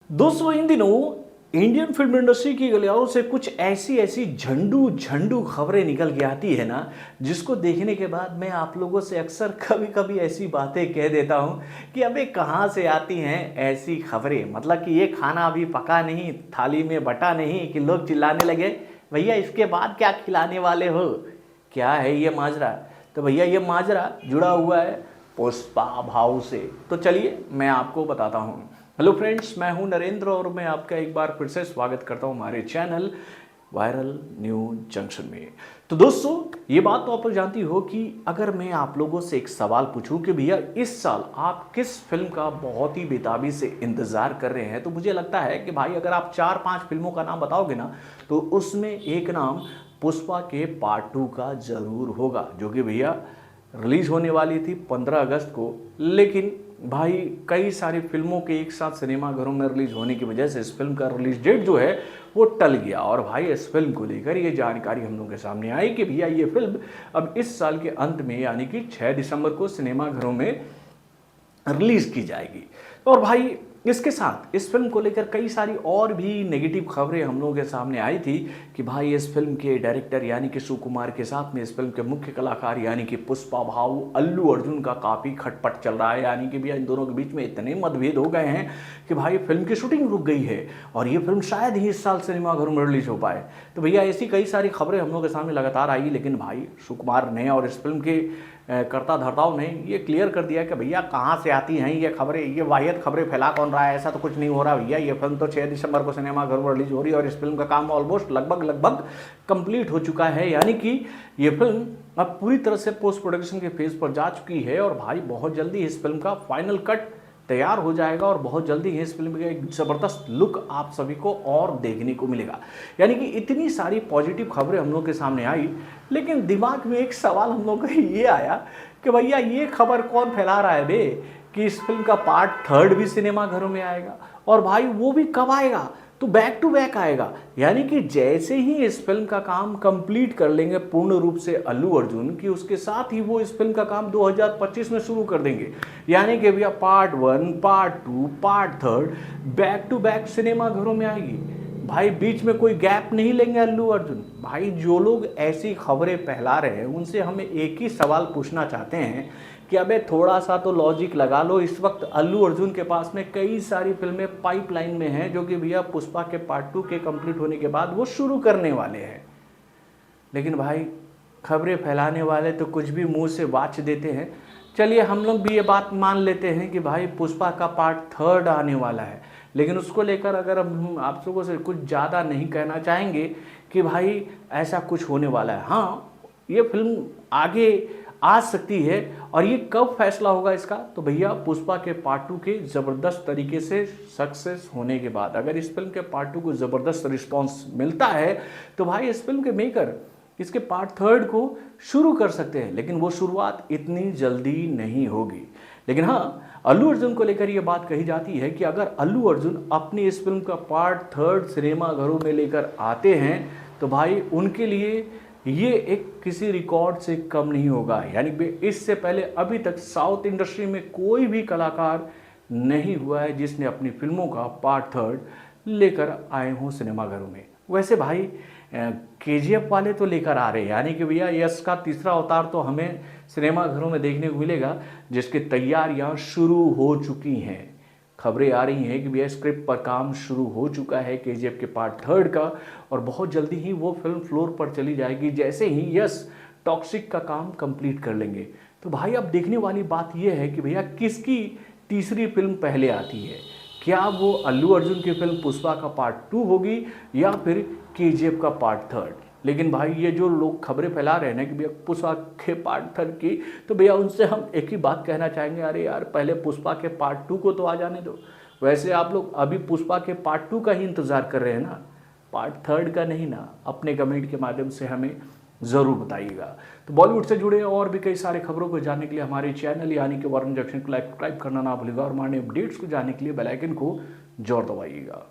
दोस्तों इन दिनों Indian film industry की गलियारों से कुछ ऐसी ऐसी झंडू झंडू खबरें निकल के आती है ना, जिसको देखने के बाद मैं आप लोगों से अक्सर कभी कभी ऐसी बातें कह देता हूँ कि अबे कहाँ से आती हैं ऐसी खबरें। मतलब कि ये खाना अभी पका नहीं, थाली में बटा नहीं कि लोग चिल्लाने लगे भैया इसके बाद क्या खिलाने वाले हो, क्या है ये माजरा। तो भैया ये माजरा जुड़ा हुआ है पुष्पा भाव से। तो चलिए मैं आपको बताता हूँ। हेलो फ्रेंड्स, मैं हूं नरेंद्र और मैं आपका एक बार फिर से स्वागत करता हूं हमारे चैनल वायरल न्यूज जंक्शन में। तो दोस्तों ये बात तो आप लोग जानती हो कि अगर मैं आप लोगों से एक सवाल पूछूं कि भैया इस साल आप किस फिल्म का बहुत ही बेताबी से इंतजार कर रहे हैं, तो मुझे लगता है कि भाई अगर आप 4-5 फिल्मों का नाम बताओगे ना, तो उसमें एक नाम पुष्पा के पार्ट 2 का जरूर होगा, जो कि भैया रिलीज होने वाली थी 15 अगस्त को। लेकिन भाई कई सारी फिल्मों के एक साथ सिनेमाघरों में रिलीज होने की वजह से इस फिल्म का रिलीज डेट जो है वो टल गया। और भाई इस फिल्म को लेकर ये जानकारी हम लोगों के सामने आई कि भैया ये फिल्म अब इस साल के अंत में यानी कि 6 दिसंबर को सिनेमाघरों में रिलीज की जाएगी। और भाई इसके साथ इस फिल्म को लेकर कई सारी और भी नेगेटिव खबरें हम लोगों के सामने आई थी कि भाई इस फिल्म के डायरेक्टर यानी कि सुकुमार के साथ में इस फिल्म के मुख्य कलाकार यानी कि पुष्पा भाऊ अल्लू अर्जुन का काफ़ी खटपट चल रहा है। यानी कि भैया इन दोनों के बीच में इतने मतभेद हो गए हैं कि भाई फिल्म की शूटिंग रुक गई है और ये फिल्म शायद ही इस साल सिनेमाघरों में रिलीज हो पाए। तो भैया ऐसी कई सारी खबरें हम लोग के सामने लगातार आई, लेकिन भाई सुकुमार ने और इस फिल्म के कर्ता धर्ताओं ने ये क्लियर कर दिया कि भैया कहाँ से आती हैं ये खबरें, ये वाहियत खबरें फैला कौन रहा है, ऐसा तो कुछ नहीं हो रहा भैया। ये फिल्म तो 6 दिसंबर को सिनेमाघर में रिलीज हो रही है और इस फिल्म का काम ऑलमोस्ट लगभग कंप्लीट हो चुका है। यानी कि ये फिल्म अब पूरी तरह से पोस्ट प्रोडक्शन के फेज पर जा चुकी है और भाई बहुत जल्दी इस फिल्म का फाइनल कट तैयार हो जाएगा और बहुत जल्दी ही इस फिल्म का एक ज़बरदस्त लुक आप सभी को और देखने को मिलेगा। यानी कि इतनी सारी पॉजिटिव खबरें हम लोग के सामने आई, लेकिन दिमाग में एक सवाल हम लोग का ये आया कि भैया ये खबर कौन फैला रहा है बे कि इस फिल्म का पार्ट 3 भी सिनेमाघरों में आएगा, और भाई वो भी कब आएगा, तो बैक टू बैक आएगा। यानी कि जैसे ही इस फिल्म का काम कंप्लीट कर लेंगे पूर्ण रूप से अल्लू अर्जुन की, उसके साथ ही वो इस फिल्म का काम 2025 में शुरू कर देंगे। यानी कि भैया part 1, part 2, part 3 back to back सिनेमाघरों में आएगी। भाई बीच में कोई गैप नहीं लेंगे अल्लू अर्जुन। भाई जो लोग ऐसी खबरें फैला रहे हैं उनसे हमें एक ही सवाल पूछना चाहते हैं कि अबे थोड़ा सा तो लॉजिक लगा लो। इस वक्त अल्लू अर्जुन के पास में कई सारी फिल्में पाइपलाइन में हैं जो कि भैया पुष्पा के पार्ट 2 के कंप्लीट होने के बाद वो शुरू करने वाले हैं। लेकिन भाई खबरें फैलाने वाले तो कुछ भी मुंह से वाच देते हैं। चलिए हम लोग भी ये बात मान लेते हैं कि भाई पुष्पा का पार्ट 3 आने वाला है, लेकिन उसको लेकर अगर हम आप लोगों से कुछ ज़्यादा नहीं कहना चाहेंगे कि भाई ऐसा कुछ होने वाला है। हाँ, ये फिल्म आगे आ सकती है और ये कब फैसला होगा इसका, तो भैया पुष्पा के पार्ट 2 के ज़बरदस्त तरीके से सक्सेस होने के बाद। अगर इस फिल्म के पार्ट 2 को ज़बरदस्त रिस्पांस मिलता है तो भाई इस फिल्म के मेकर इसके पार्ट 3 को शुरू कर सकते हैं, लेकिन वो शुरुआत इतनी जल्दी नहीं होगी। लेकिन हाँ, अल्लू अर्जुन को लेकर ये बात कही जाती है कि अगर अल्लू अर्जुन अपनी इस फिल्म का पार्ट 3 सिनेमाघरों में लेकर आते हैं तो भाई उनके लिए ये एक किसी रिकॉर्ड से कम नहीं होगा। यानी कि इससे पहले अभी तक साउथ इंडस्ट्री में कोई भी कलाकार नहीं हुआ है जिसने अपनी फिल्मों का पार्ट 3 लेकर आए हों सिनेमाघरों में। वैसे भाई केजीएफ वाले तो लेकर आ रहे हैं, यानी कि भैया यश का तीसरा अवतार तो हमें सिनेमाघरों में देखने को मिलेगा, जिसकी तैयारियां शुरू हो चुकी हैं। खबरें आ रही हैं कि भैया स्क्रिप्ट पर काम शुरू हो चुका है केजीएफ के पार्ट 3 का, और बहुत जल्दी ही वो फिल्म फ्लोर पर चली जाएगी जैसे ही यश टॉक्सिक का काम कंप्लीट कर लेंगे। तो भाई अब देखने वाली बात यह है कि भैया किसकी तीसरी फिल्म पहले आती है। क्या वो अल्लू अर्जुन की फिल्म पुष्पा का पार्ट 2 होगी या फिर केजीएफ का पार्ट 3। लेकिन भाई ये जो लोग खबरें फैला रहे हैं ना कि भैया पुष्पा के पार्ट 3 की, तो भैया उनसे हम एक ही बात कहना चाहेंगे, अरे यार पहले पुष्पा के पार्ट 2 को तो आ जाने दो। वैसे आप लोग अभी पुष्पा के पार्ट 2 का ही इंतज़ार कर रहे हैं ना, पार्ट 3 का नहीं ना। अपने कमेंट के माध्यम से हमें ज़रूर बताइएगा। तो बॉलीवुड से जुड़े और भी कई सारे खबरों को जानने के लिए हमारे चैनल यानी कि वायरल जंक्शन को सब्सक्राइब करना ना भूलिएगा और हमारे अपडेट्स को जानने के लिए बेल आइकन को जोर दबाइएगा।